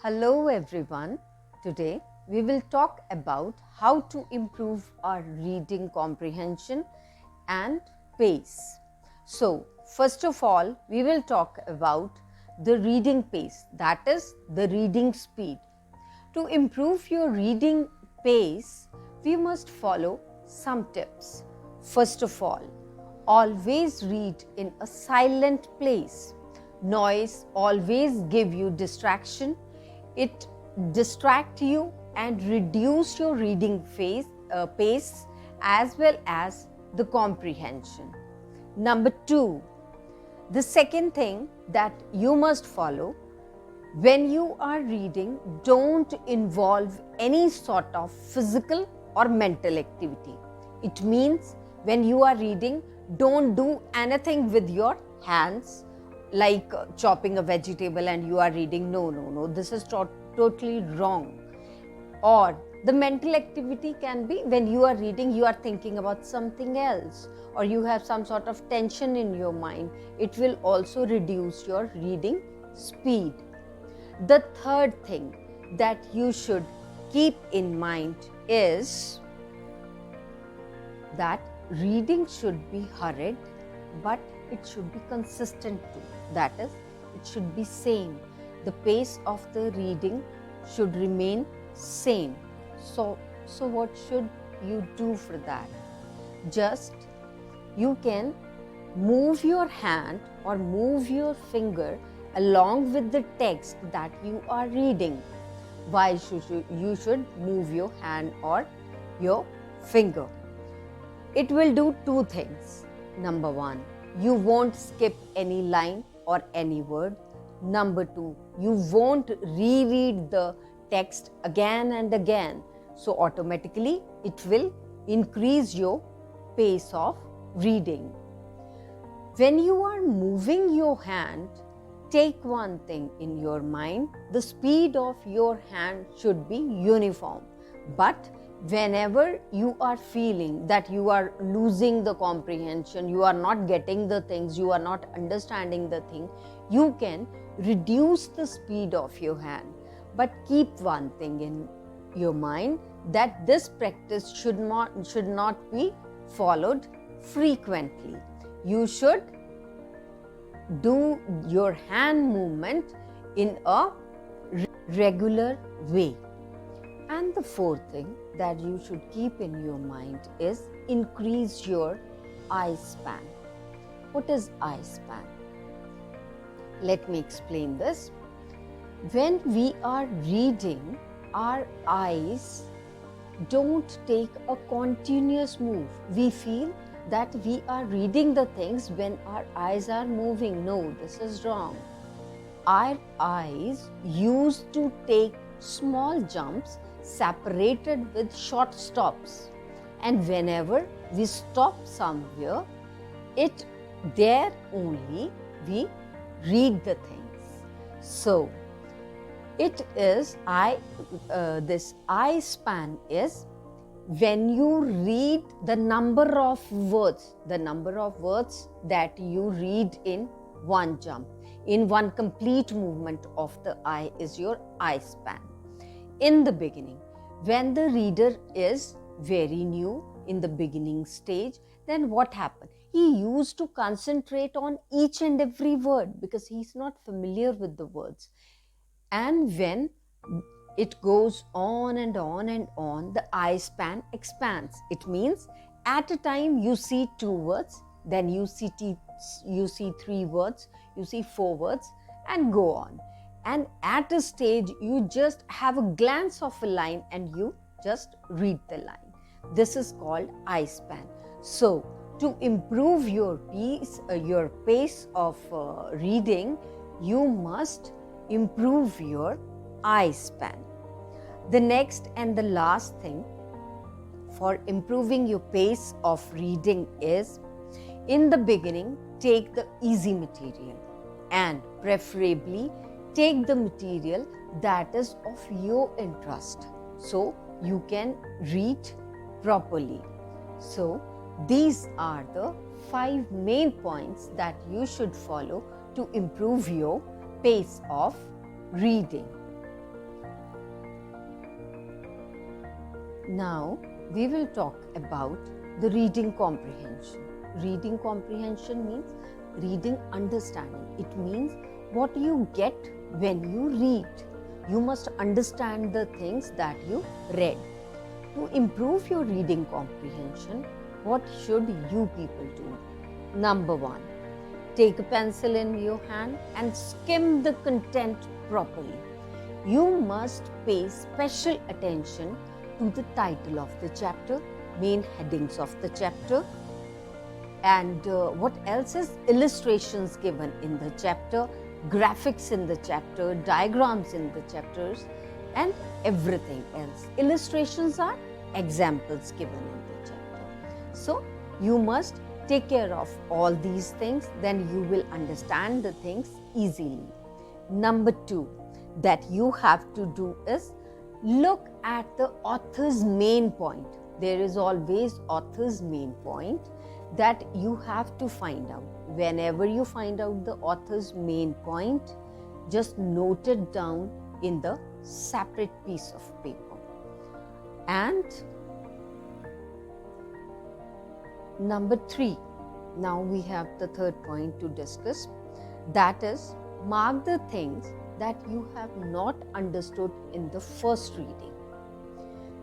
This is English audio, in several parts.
Hello everyone. Today we will talk about how to improve our reading comprehension and pace. So, first of all, we will talk about the reading pace, that is the reading speed. To improve your reading pace, we must follow some tips. First of all, always read in a silent place. Noise always give you distraction. It distract you and reduce your reading pace as well as the comprehension. Number 2, the second thing that you must follow, when you are reading, don't involve any sort of physical or mental activity. It means when you are reading, don't do anything with your hands, like chopping a vegetable and you are reading. No, this is totally wrong. Or the mental activity can be when you are reading, you are thinking about something else, or you have some sort of tension in your mind. It will also reduce your reading speed. The third thing that you should keep in mind is that reading should be hurried, but it should be consistent too. That is, it should be same. The pace of the reading should remain same. So what should you do for that? Just you can move your hand or move your finger along with the text that you are reading. Why you should move your hand or your finger? It will do two things. Number 1, you won't skip any line or any word. Number 2, you won't reread the text again and again. So automatically it will increase your pace of reading. When you are moving your hand, take one thing in your mind: the speed of your hand should be uniform. But whenever you are feeling that you are losing the comprehension, you are not getting the things, you are not understanding the thing, you can reduce the speed of your hand. But keep one thing in your mind, that this practice should not be followed frequently. You should do your hand movement in a regular way. And the fourth thing that you should keep in your mind is increase your eye span. What is eye span? Let me explain this. When we are reading, our eyes don't take a continuous move. We feel that we are reading the things when our eyes are moving. No, this is wrong. Our eyes used to take small jumps separated with short stops, and whenever we stop somewhere, there only we read the things. So it is this eye span is when you read the number of words that you read in one jump, in one complete movement of the eye, is your eye span. In the beginning, when the reader is very new in the beginning stage, then what happened? He used to concentrate on each and every word because he's not familiar with the words. And when it goes on and on and on, the eye span expands. It means at a time you see 2 words, then you see 3 words, you see 4 words, and go on. And at a stage, you just have a glance of a line and you just read the line. This is called eye span. So, to improve your pace of reading, you must improve your eye span. The next and the last thing for improving your pace of reading is, in the beginning, take the easy material, and preferably take the material that is of your interest, so you can read properly. So these are the 5 main points that you should follow to improve your pace of reading. Now we will talk about the reading comprehension. Reading comprehension means reading understanding. It means what you get when you read. You must understand the things that you read. To improve your reading comprehension, what should you people do? Number 1, take a pencil in your hand and skim the content properly. You must pay special attention to the title of the chapter, main headings of the chapter, and what else is illustrations given in the chapter, graphics in the chapter, diagrams in the chapters, and everything else. Illustrations are examples given in the chapter. So you must take care of all these things, then you will understand the things easily. Number 2 that you have to do is look at the author's main point. There is always author's main point that you have to find out. Whenever you find out the author's main point, just note it down in the separate piece of paper. And number 3, now we have the third point to discuss, that is mark the things that you have not understood in the first reading,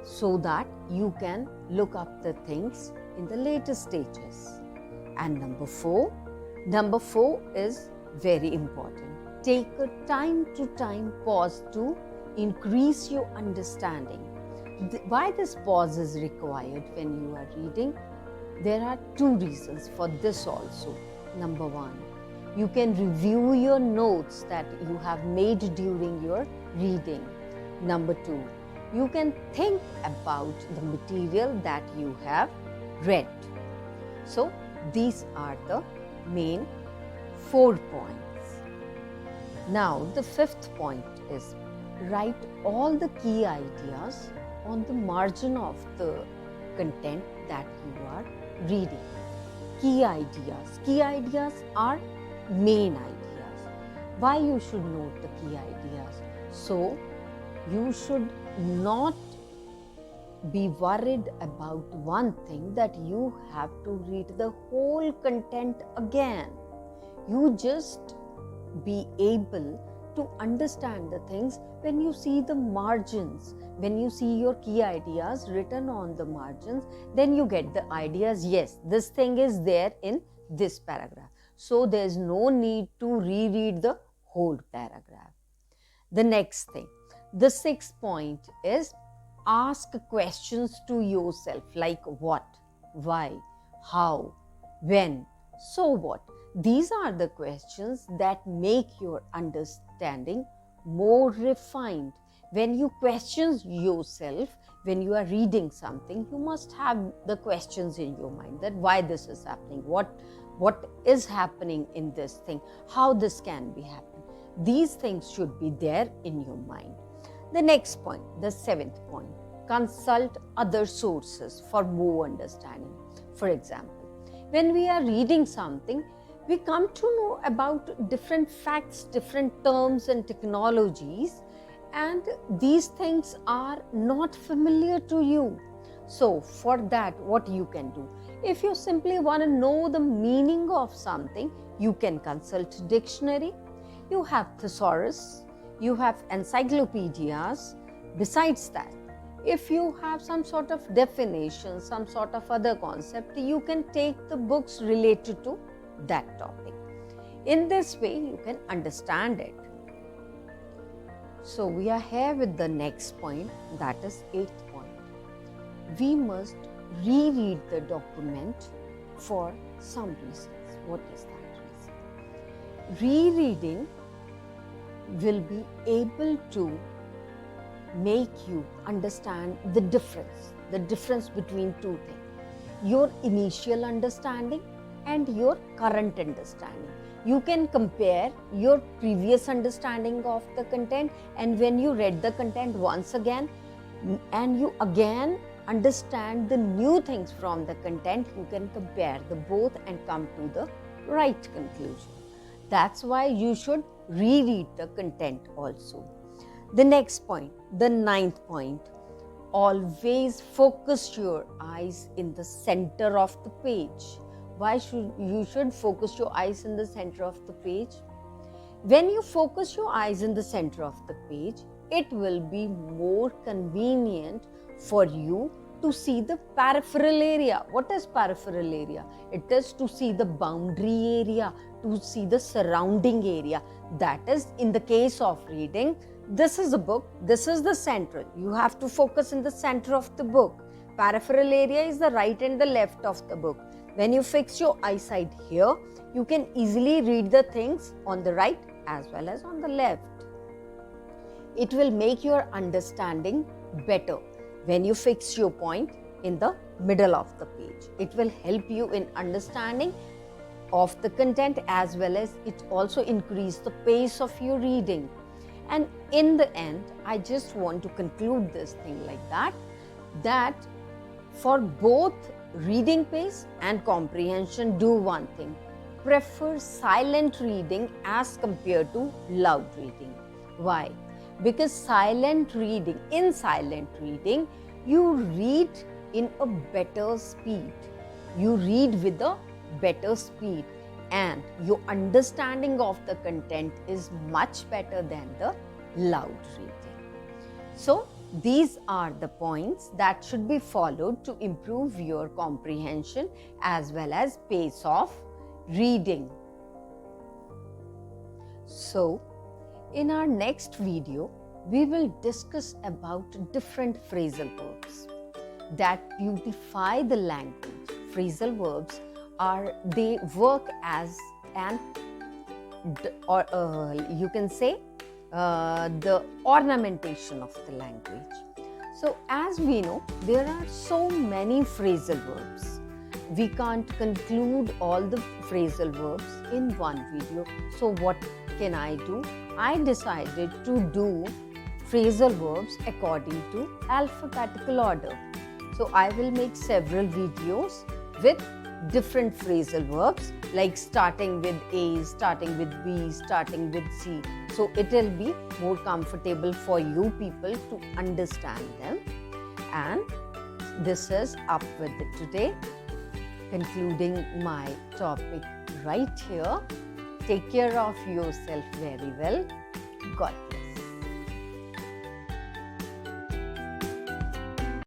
so that you can look up the things in the later stages. And number 4 is very important. Take a time to time pause to increase your understanding. Why this pause is required when you are reading? There are 2 reasons for this also. Number 1, you can review your notes that you have made during your reading. Number 2, you can think about the material that you have read. So these are the main 4 points. Now the 5th point is write all the key ideas on the margin of the content that you are reading. Key ideas are main ideas. Why you should note the key ideas? So you should not be worried about one thing that you have to read the whole content again. You just be able to understand the things when you see the margins, when you see your key ideas written on the margins, then you get the ideas, yes, this thing is there in this paragraph. So there is no need to reread the whole paragraph. The next thing, the 6th point is ask questions to yourself like what, why, how, when, so what. These are the questions that make your understanding more refined. When you question yourself, when you are reading something, you must have the questions in your mind that why this is happening, what is happening in this thing, how this can be happening. These things should be there in your mind. The next point, the 7th point, consult other sources for more understanding. For example, when we are reading something, we come to know about different facts, different terms and technologies, and these things are not familiar to you. So for that, what you can do? If you simply want to know the meaning of something, you can consult dictionary. You have thesaurus, you have encyclopedias. Besides that, if you have some sort of definition, some sort of other concept, you can take the books related to that topic. In this way, you can understand it. So we are here with the next point, that is 8th point. We must reread the document for some reasons. What is that reason? Rereading will be able to make you understand the difference between 2 things, your initial understanding and your current understanding. You can compare your previous understanding of the content, and when you read the content once again and you again understand the new things from the content, you can compare the both and come to the right conclusion. That's why you should reread the content also. The next point, the 9th point, always focus your eyes in the center of the page. Why should you focus your eyes in the center of the page? When you focus your eyes in the center of the page, it will be more convenient for you to see the peripheral area. What is peripheral area? It is to see the boundary area, to see the surrounding area. That is, in the case of reading, this is a book, this is the central. You have to focus in the center of the book. Peripheral area is the right and the left of the book. When you fix your eyesight here, you can easily read the things on the right as well as on the left. It will make your understanding better when you fix your point in the middle of the page. It will help you in understanding of the content, as well as it also increase the pace of your reading. And in the end, I just want to conclude this thing like that for both reading pace and comprehension, do one thing: prefer silent reading as compared to loud reading. Why? Because in silent reading, you read in a better speed. You read with a better speed, and your understanding of the content is much better than the loud reading. So, these are the points that should be followed to improve your comprehension as well as pace of reading. So, in our next video, we will discuss about different phrasal verbs that beautify the language. Phrasal verbs they work as you can say the ornamentation of the language. So, as we know, there are so many phrasal verbs. We can't conclude all the phrasal verbs in one video. So, what can I do? I decided to do phrasal verbs according to alphabetical order. So, I will make several videos with different phrasal verbs, like starting with A, starting with B, starting with C. So, it will be more comfortable for you people to understand them. And this is up with it today. Concluding my topic right here. Take care of yourself very well. God bless.